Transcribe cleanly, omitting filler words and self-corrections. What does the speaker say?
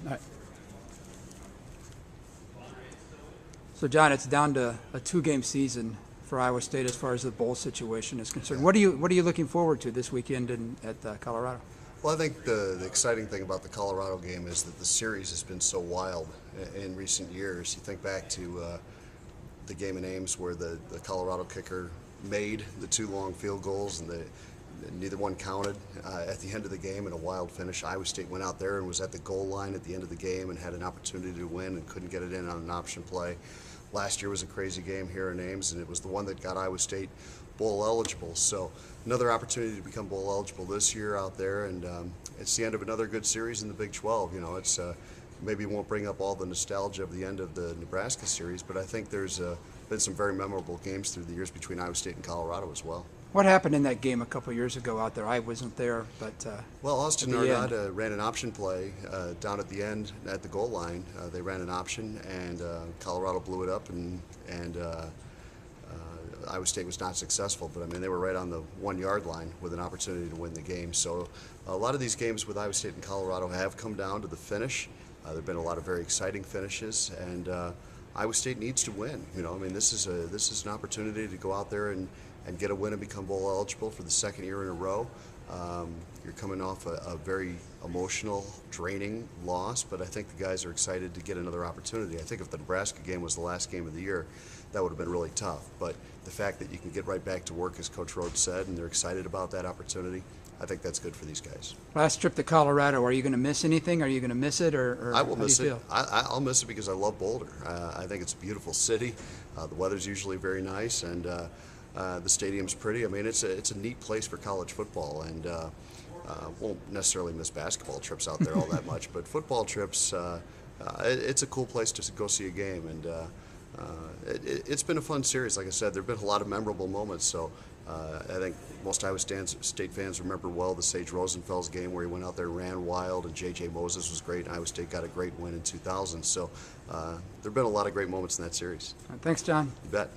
right. So, John, it's down to a two-game season for Iowa State as far as the bowl situation is concerned. Yeah. What are you looking forward to this weekend at Colorado? Well, I think the exciting thing about the Colorado game is that the series has been so wild in recent years. You think back to the game in Ames where the Colorado kicker made the two long field goals and neither one counted at the end of the game in a wild finish. Iowa State went out there and was at the goal line at the end of the game and had an opportunity to win and couldn't get it in on an option play. Last year was a crazy game here in Ames, and it was the one that got Iowa State bowl eligible. So another opportunity to become bowl eligible this year out there, and it's the end of another good series in the Big 12. You know, it's maybe won't bring up all the nostalgia of the end of the Nebraska series, but I think there's been some very memorable games through the years between Iowa State and Colorado as well. What happened in that game a couple years ago out there? I wasn't there, but Well, Austin at the Arnott ran an option play down at the end at the goal line. They ran an option, and Colorado blew it up, and Iowa State was not successful. But I mean, they were right on the 1 yard line with an opportunity to win the game. So a lot of these games with Iowa State and Colorado have come down to the finish. There have been a lot of very exciting finishes, and Iowa State needs to win. You know, I mean, this is an opportunity to go out there and get a win and become bowl eligible for the second year in a row. You're coming off a very emotional, draining loss, but I think the guys are excited to get another opportunity. I think if the Nebraska game was the last game of the year, that would have been really tough. But the fact that you can get right back to work, as Coach Rhodes said, and they're excited about that opportunity, I think that's good for these guys. last trip to Colorado, are you going to miss anything? Are you going to miss it, or I will how miss do you it. feel? I'll miss it because I love Boulder. I think it's a beautiful city. The weather's usually very nice, and the stadium's pretty. I mean, it's a neat place for college football, and won't necessarily miss basketball trips out there all that much, but football trips, it's a cool place to go see a game, and it's been a fun series. Like I said, there have been a lot of memorable moments, so I think most Iowa State fans remember well the Sage Rosenfels game where he went out there and ran wild, and J.J. Moses was great, and Iowa State got a great win in 2000. So there have been a lot of great moments in that series. Thanks, John. You bet.